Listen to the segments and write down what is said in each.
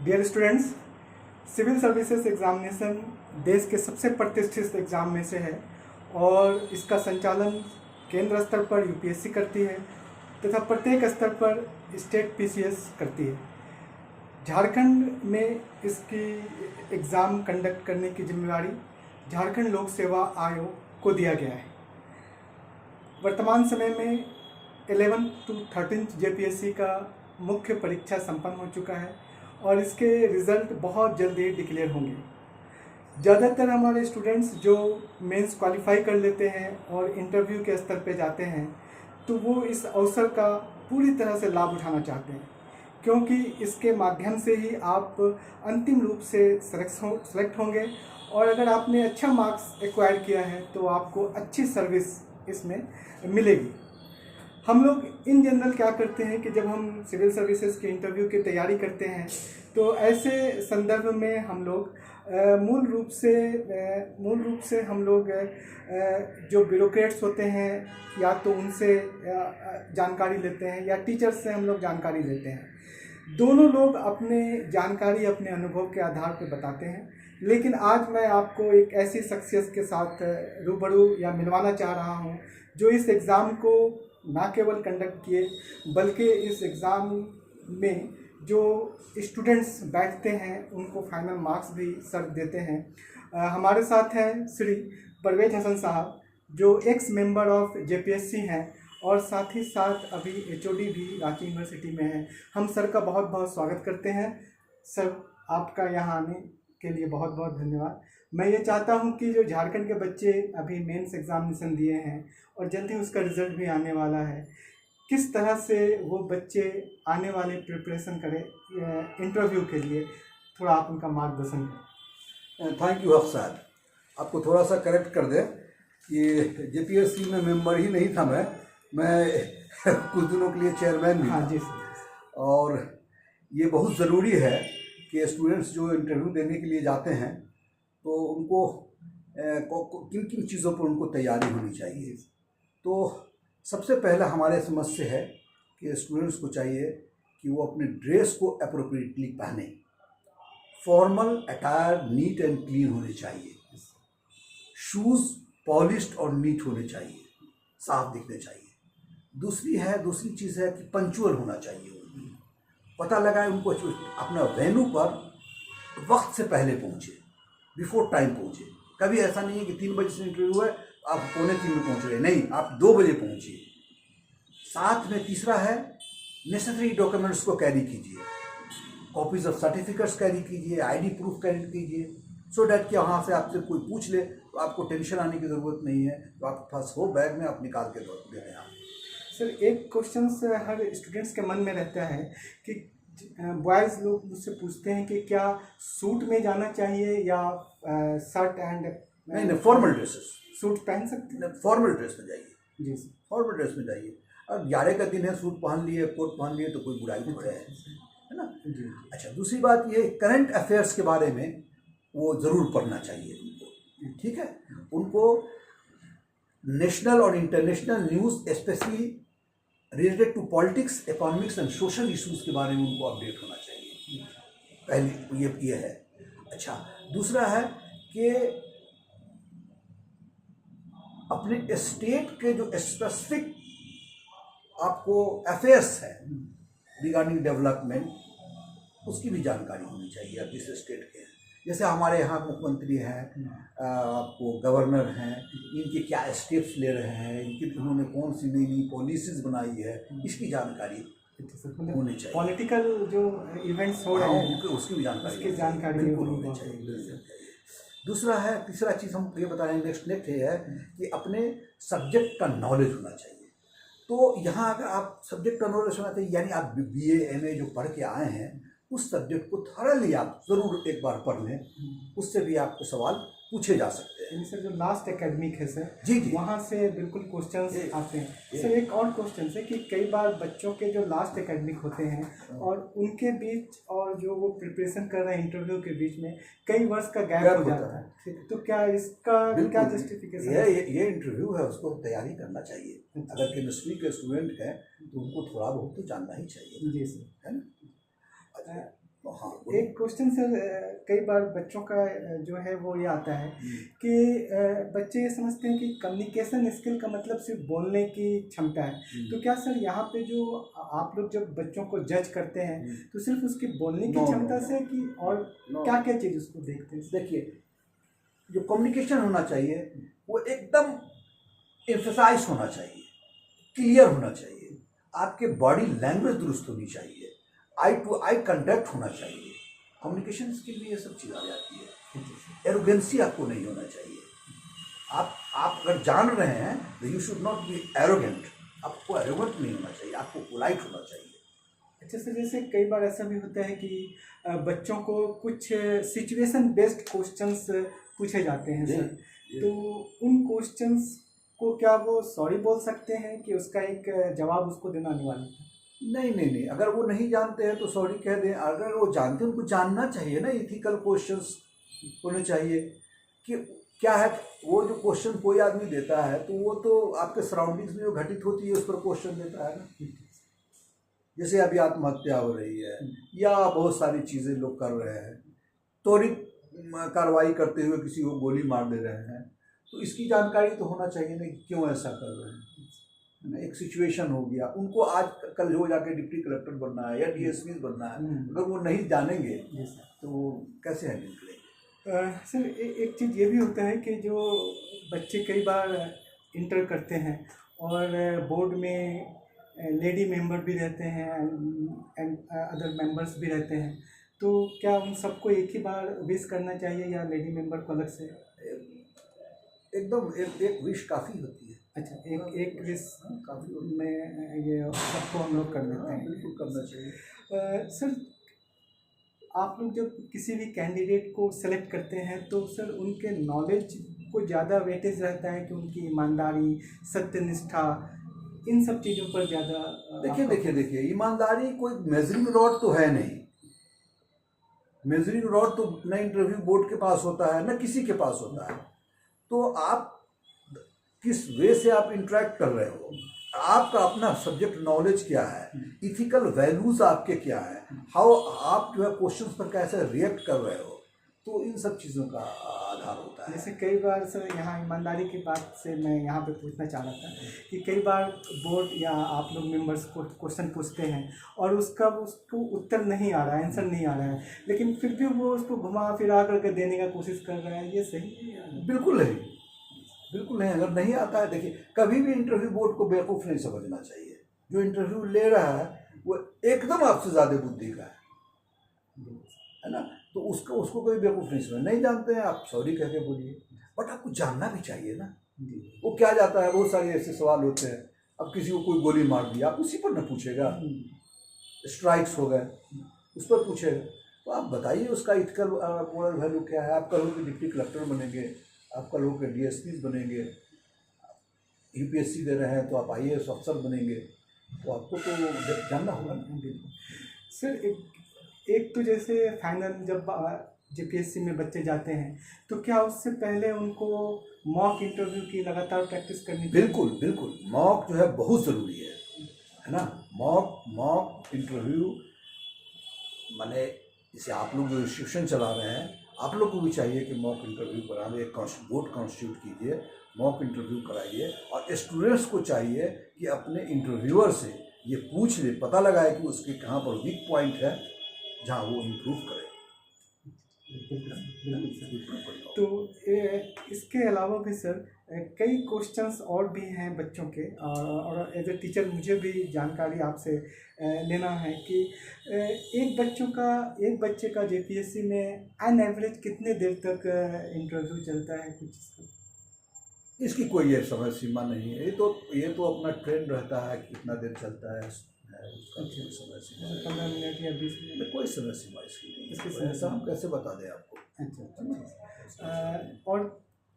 Dear students, civil services examination देश के सबसे प्रतिष्ठित एग्ज़ाम में से है और इसका संचालन केंद्र स्तर पर यूपीएससी करती है तथा प्रत्येक स्तर पर स्टेट पीसीएस करती है। झारखंड में इसकी एग्ज़ाम कंडक्ट करने की जिम्मेदारी झारखंड लोक सेवा आयोग को दिया गया है। वर्तमान समय में 11 to 13 जेपीएससी का मुख्य परीक्षा संपन्न हो चुका है और इसके रिज़ल्ट बहुत जल्दी डिक्लेयर होंगे। ज़्यादातर हमारे स्टूडेंट्स जो मेंस क्वालिफाई कर लेते हैं और इंटरव्यू के स्तर पे जाते हैं तो वो इस अवसर का पूरी तरह से लाभ उठाना चाहते हैं, क्योंकि इसके माध्यम से ही आप अंतिम रूप से सेलेक्ट होंगे और अगर आपने अच्छा मार्क्स एक्वायर किया है तो आपको अच्छी सर्विस इसमें मिलेगी। हम लोग इन जनरल क्या करते हैं कि जब हम सिविल सर्विसेज के इंटरव्यू की तैयारी करते हैं तो ऐसे संदर्भ में हम लोग मूल रूप से हम लोग जो ब्यूरोक्रेट्स होते हैं या तो उनसे जानकारी लेते हैं या टीचर्स से हम लोग जानकारी लेते हैं। दोनों लोग अपने जानकारी अपने अनुभव के आधार पर बताते हैं, लेकिन आज मैं आपको एक ऐसी शख्सियत के साथ रूबरू या मिलवाना चाह रहा हूं जो इस एग्ज़ाम को ना केवल कंडक्ट किए बल्कि इस एग्ज़ाम में जो स्टूडेंट्स बैठते हैं उनको फाइनल मार्क्स भी सर देते हैं। हमारे साथ हैं श्री परवेज हसन साहब जो एक्स मेंबर ऑफ जेपीएससी हैं और साथ ही साथ अभी एचओडी भी रांची यूनिवर्सिटी में हैं। हम सर का बहुत बहुत स्वागत करते हैं। सर, आपका यहाँ आने के लिए बहुत बहुत धन्यवाद। मैं ये चाहता हूँ कि जो झारखंड के बच्चे अभी मेंस एग्जामिनेशन दिए हैं और जल्दी उसका रिज़ल्ट भी आने वाला है, किस तरह से वो बच्चे आने वाले प्रिपरेशन करें इंटरव्यू के लिए, थोड़ा आप उनका मार्गदर्शन करें। थैंक यू हक साहब। आपको थोड़ा सा करेक्ट कर दें कि जेपीएससी में मेंबर ही नहीं था मैं कुछ दिनों के लिए चेयरमैन भी। हाँ जी सर। और ये बहुत ज़रूरी है कि स्टूडेंट्स जो इंटरव्यू देने के लिए जाते हैं तो उनको किन किन चीज़ों पर उनको तैयारी होनी चाहिए। तो सबसे पहला हमारे समझ से है कि स्टूडेंट्स को चाहिए कि वो अपने ड्रेस को अप्रोप्रिएटली पहने। Formal attire neat and clean होने चाहिए। शूज़ पॉलिश्ड और नीट होने चाहिए, साफ दिखने चाहिए। दूसरी चीज़ है कि पंक्चुअल होना चाहिए। पता लगाए उनको अपना वेन्यू पर वक्त से पहले पहुँचे, बिफोर टाइम पहुँचे। कभी ऐसा नहीं है कि 3 बजे से इंटरव्यू है आप 2:45 में पहुँच रहे, नहीं, आप 2 बजे पहुँचिए। साथ में तीसरा है नेसेसरी डॉक्यूमेंट्स को कैरी कीजिए, कॉपीज ऑफ सर्टिफिकेट्स कैरी कीजिए, आईडी प्रूफ कैरी कीजिए, सो डैट कि वहाँ से आपसे कोई पूछ ले तो आपको टेंशन आने की ज़रूरत नहीं है। तो आपके पास हो बैग में, आप निकाल के दे दें। आप सर, एक क्वेश्चन हर स्टूडेंट्स के मन में रहता है कि बॉयज़ लोग मुझसे पूछते हैं कि क्या सूट में जाना चाहिए या शर्ट एंड नहीं, फॉर्मल ड्रेसेस। सूट पहन सकते हैं? फॉर्मल ड्रेस में जाइए जी सर। फॉर्मल ड्रेस में जाइए। अब 11 का दिन है, सूट पहन लिए, कोट पहन लिए तो कोई बुराई थोड़े है ना। जी। अच्छा, दूसरी बात ये करंट अफेयर्स के बारे में वो ज़रूर पढ़ना चाहिए उनको, ठीक है। उनको नेशनल और international news specially related to politics, economics and social issues के बारे में उनको अपडेट होना चाहिए। पहले ये है। अच्छा, दूसरा है कि अपने स्टेट के जो स्पेसिफिक आपको अफेयर्स है रिगार्डिंग डेवलपमेंट, उसकी भी जानकारी होनी चाहिए। आप जिस स्टेट के हैं, जैसे हमारे यहाँ मुख्यमंत्री हैं, आपको गवर्नर हैं, इनके क्या स्टेप्स ले रहे हैं, इन्होंने कौन सी नई नई पॉलिसीज़ बनाई है, इसकी जानकारी होनी चाहिए। पॉलिटिकल जो इवेंट्स हो रहे हैं उसकी भी जानकारी बिल्कुल होनी चाहिए। तीसरा चीज़ हम ये बता रहे हैं, नेक्स्ट ये है कि अपने सब्जेक्ट का नॉलेज होना चाहिए। तो यहाँ अगर आप सब्जेक्ट का नॉलेज होना चाहिए, यानी आप BA MA जो पढ़ के आए हैं उस सब्जेक्ट को थॉरली आप ज़रूर एक बार पढ़ लें, उससे भी आपको सवाल पूछे जा सकते हैं। सर, जो लास्ट एकेडमिक है सर, जी, वहाँ से बिल्कुल क्वेश्चंस आते हैं। सर, एक और क्वेश्चन है कि कई बार बच्चों के जो लास्ट एकेडमिक होते हैं और उनके बीच और जो वो प्रिपरेशन कर रहे हैं इंटरव्यू के बीच में कई वर्ष का गैप हो जाता है, तो क्या इसका क्या जस्टिफिकेशन है? ये इंटरव्यू है, उसको तैयारी करना चाहिए। अगर केमिस्ट्री के स्टूडेंट हैं तो उनको थोड़ा बहुत तो जानना ही चाहिए। जी सर, है ना। हाँ, एक क्वेश्चन सर, कई बार बच्चों का जो है वो ये आता है कि बच्चे ये समझते हैं कि कम्युनिकेशन स्किल का मतलब सिर्फ बोलने की क्षमता है। तो क्या सर यहाँ पे जो आप लोग जब बच्चों को जज करते हैं तो सिर्फ उसकी बोलने की क्षमता से कि और क्या क्या चीज़ उसको देखते हैं? देखिए, जो कम्युनिकेशन होना चाहिए वो एकदम एम्फसाइज होना चाहिए, क्लियर होना चाहिए, आपके बॉडी लैंग्वेज दुरुस्त होनी चाहिए, आई टू आई कांटेक्ट होना चाहिए। कम्युनिकेशन स्किल में ये सब चीज़ आ जाती है। एरोगेंसी आपको नहीं होना चाहिए। आप अगर जान रहे हैं तो you should not be arrogant. आपको एरोगेंट नहीं होना चाहिए, आपको पोलाइट होना चाहिए। अच्छा सर, जैसे कई बार ऐसा भी होता है कि बच्चों को कुछ सिचुएशन बेस्ड क्वेश्चंस पूछे जाते हैं सर, तो उन क्वेश्चंस को क्या वो सॉरी बोल सकते हैं कि उसका एक जवाब उसको देना अनिवार्य है? नहीं, अगर वो नहीं जानते हैं तो सॉरी कह दें। अगर वो जानते हैं, उनको जानना चाहिए ना, इथिकल क्वेश्चंस होने चाहिए कि क्या है। वो जो क्वेश्चन कोई आदमी देता है तो वो तो आपके सराउंडिंग्स में जो घटित होती है उस पर क्वेश्चन देता है ना। जैसे अभी आत्महत्या हो रही है या बहुत सारी चीज़ें लोग कर रहे हैं, त्वरित कार्रवाई करते हुए किसी को गोली मार दे रहे हैं, तो इसकी जानकारी तो होना चाहिए ना कि क्यों ऐसा कर रहे हैं। एक सिचुएशन हो गया, उनको आज कल हो जाके डिप्टी कलेक्टर बनना है या डीएसपी बनना है, अगर वो नहीं जानेंगे तो वो कैसे हैंडल करेंगे? सर एक चीज़ ये भी होता है कि जो बच्चे कई बार इंटर करते हैं और बोर्ड में लेडी मेंबर भी रहते हैं एंड अदर मेंबर्स भी रहते हैं, तो क्या उन सबको एक ही बार विश करना चाहिए या लेडी मेंबर को अलग से? एकदम एक विश काफ़ी होती है। अच्छा, एक विश काफ़ी में ये सबको हम लोग कर देते हैं? बिल्कुल करना चाहिए। सर आप लोग जब किसी भी कैंडिडेट को सेलेक्ट करते हैं तो सर उनके नॉलेज को ज़्यादा वेटेज रहता है कि उनकी ईमानदारी, सत्यनिष्ठा, इन सब चीज़ों पर ज़्यादा? देखिए, ईमानदारी कोई मेजरिंग रॉड तो है नहीं। मेजरिंग रॉड तो न इंटरव्यू बोर्ड के पास होता है न किसी के पास होता है। तो आप किस वे से आप इंटरेक्ट कर रहे हो, आपका अपना सब्जेक्ट नॉलेज क्या है, इथिकल वैल्यूज आपके क्या है, हाउ आप जो है क्वेश्चंस पर कैसे रिएक्ट कर रहे हो, तो इन सब चीज़ों का आधार होता है। जैसे कई बार सर यहाँ ईमानदारी की बात से मैं यहाँ पे पूछना चाह रहा था कि कई बार बोर्ड या आप लोग मेंबर्स को क्वेश्चन पूछते हैं और उसको उत्तर नहीं आ रहा है, आंसर नहीं आ रहा है, लेकिन फिर भी वो उसको घुमा फिरा करके देने का कोशिश कर रहा है, ये सही है? बिल्कुल नहीं। अगर नहीं आता है, देखिए, कभी भी इंटरव्यू बोर्ड को बेवकूफ़ नहीं समझना चाहिए। जो इंटरव्यू ले रहा है वो एकदम आपसे ज़्यादा बुद्धि का है ना, तो उसको कोई बेवकूफ़ नहीं समझ। नहीं जानते हैं आप सॉरी कह के बोलिए, बट आपको जानना भी चाहिए ना। वो क्या जाता है, बहुत सारे ऐसे सवाल होते हैं। अब किसी को कोई गोली मार दिया, आप उसी पर न पूछेगा। स्ट्राइक्स हो गए, उस पर पूछेगा। तो आप बताइए उसका इथिकल मोरल वैल्यू क्या है। आप कल को डिप्टी कलेक्टर बनेंगे, आप कल को डीएसपी बनेंगे, यूपीएससी दे रहे हैं तो आप आईएएस अफसर बनेंगे, तो आपको तो जानना होगा ना। सर एक तो जैसे फाइनल जब जेपीएससी में बच्चे जाते हैं तो क्या उससे पहले उनको मॉक इंटरव्यू की लगातार प्रैक्टिस करनी चाहिए? बिल्कुल मॉक जो है बहुत ज़रूरी है ना। मॉक इंटरव्यू माने, जैसे आप लोग जो इंस्टीट्यूशन चला रहे हैं, आप लोग को भी चाहिए कि मॉक इंटरव्यू कराने, एक बोर्ड कॉन्स्टिट्यूट कीजिए, मॉक इंटरव्यू कराइए, और स्टूडेंट्स को चाहिए कि अपने इंटरव्यूअर से ये पूछ ले, पता लगाए कि उसके कहाँ पर वीक पॉइंट है जहाँ वो इम्प्रूव करे। तो इसके अलावा भी सर कई क्वेश्चंस और भी हैं बच्चों के, और एज ए टीचर मुझे भी जानकारी आपसे लेना है कि एक बच्चे का जेपीएससी में ऑन एवरेज कितने देर तक इंटरव्यू चलता है? कुछ इसकी कोई ये समय सीमा नहीं है। ये तो अपना ट्रेंड रहता है कि कितना देर चलता है, उसका कोई समय सीमा 15 मिनट या 20 मिनट? कोई समय सीमा इसकी नहीं है। ऐसा हम कैसे बता दें आपको? अच्छा। और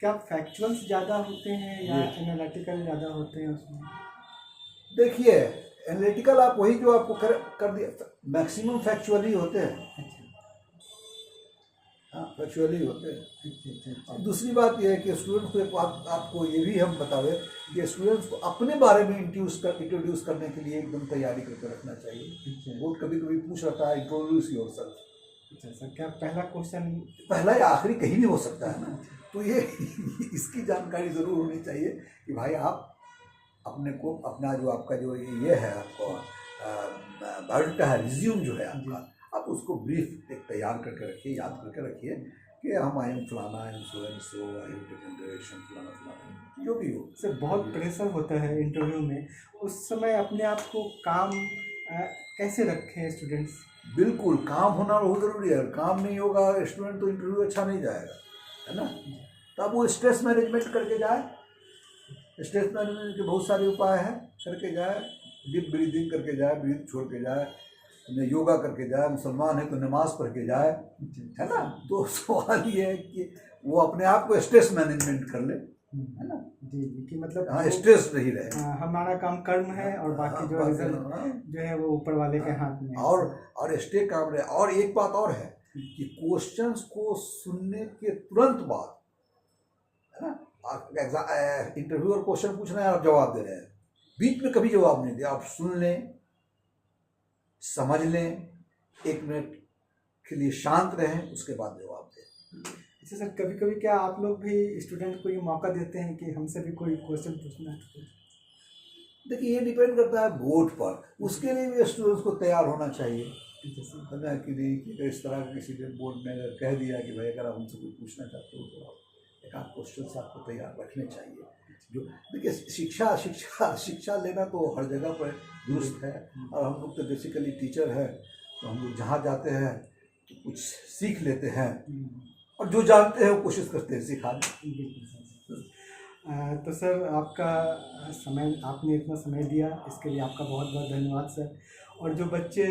क्या फैक्चुअल्स ज़्यादा होते हैं या एनालिटिकल ज़्यादा होते हैं उसमें? देखिए, एनालिटिकल आप वही जो आपको कर दिया, मैक्सिमम फैक्चुअली होते हैं। हाँ, फैक्चुअली होते हैं। दूसरी बात यह है कि स्टूडेंट्स को एक बात आपको ये भी हम बतावे कि स्टूडेंट्स को अपने बारे में इंट्रोड्यूस करने के लिए एकदम तैयारी करके रखना चाहिए। बोर्ड कभी कभी पूछ रहा है इंट्रोड्यूस योरसेल्फ, अच्छा सर, क्या पहला क्वेश्चन पहला या आखिरी कहीं नहीं हो सकता है ना, तो ये इसकी जानकारी ज़रूर होनी चाहिए कि भाई आप अपने को अपना जो आपका जो ये है आपको बायोडाटा है, रिज्यूम जो है आपका, आप उसको ब्रीफ एक तैयार करके रखिए, याद करके रखिए कि हम आई एम फलाना, I am so and so, I am taken graduation फलाना फलाना, जो भी हो। सर बहुत प्रेशर होता है इंटरव्यू में, उस समय अपने आप को काम कैसे रखें स्टूडेंट्स? बिल्कुल, काम होना बहुत ज़रूरी है। काम नहीं होगा स्टूडेंट तो इंटरव्यू अच्छा नहीं जाएगा, है ना। तो अब वो स्ट्रेस मैनेजमेंट करके जाए, स्ट्रेस मैनेजमेंट के बहुत सारे उपाय हैं, करके जाए, डीप ब्रीदिंग करके जाए, ब्रीथ छोड़ के जाए, योगा करके जाए, मुसलमान है तो नमाज पढ़ के जाए, है ना। तो सवाल ये है कि वो अपने आप को स्ट्रेस मैनेजमेंट कर ले, है ना। जी जी, कि मतलब हाँ, स्ट्रेस नहीं रहे। हमारा काम कर्म है और बाकी जो रिजल्ट जो है वो ऊपर वाले के हाथ में है। और स्टे काम रहे। और एक बात और है कि क्वेश्चंस को सुनने के तुरंत बाद, है ना, इंटरव्यूअर क्वेश्चन पूछ रहे हैं, आप जवाब दे रहे हैं, बीच में कभी जवाब नहीं दिया, आप सुन लें, समझ लें, 1 मिनट के लिए शांत रहें, उसके बाद जवाब दें। अच्छा सर, कभी कभी क्या आप लोग भी स्टूडेंट को ये मौका देते हैं कि हमसे भी कोई क्वेश्चन पूछना है? देखिए, ये डिपेंड करता है बोर्ड पर, उसके लिए भी स्टूडेंट्स को तैयार होना चाहिए, है ना, कि नहीं कि इस तरह किसी ने बोर्ड में अगर कह दिया कि भाई अगर आप हमसे कोई पूछना चाहते हो तो आप एक आध क्वेश्चन आपको तैयार रखने चाहिए। जो देखिए, शिक्षा लेना तो हर जगह पर दुरुस्त है, और हम लोग तो बेसिकली टीचर है, तो हम लोग जहाँ जाते हैं तो कुछ सीख लेते हैं, और जो जानते हैं वो कोशिश करते हैं सिखाने। तो सर, आपका समय, आपने इतना समय दिया, इसके लिए आपका बहुत बहुत धन्यवाद सर। और जो बच्चे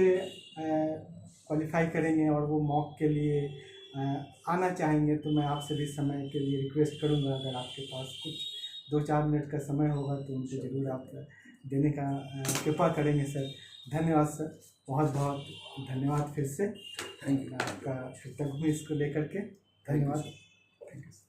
क्वालिफाई करेंगे और वो मॉक के लिए आना चाहेंगे, तो मैं आपसे भी समय के लिए रिक्वेस्ट करूंगा, अगर आपके पास कुछ 2-4 मिनट का समय होगा तो उनको ज़रूर आप देने का कृपा करेंगे सर। धन्यवाद सर, बहुत बहुत धन्यवाद फिर से। Thank you. आपका कृतज्ञ हूँ इसको लेकर के। धन्यवाद। Thank you.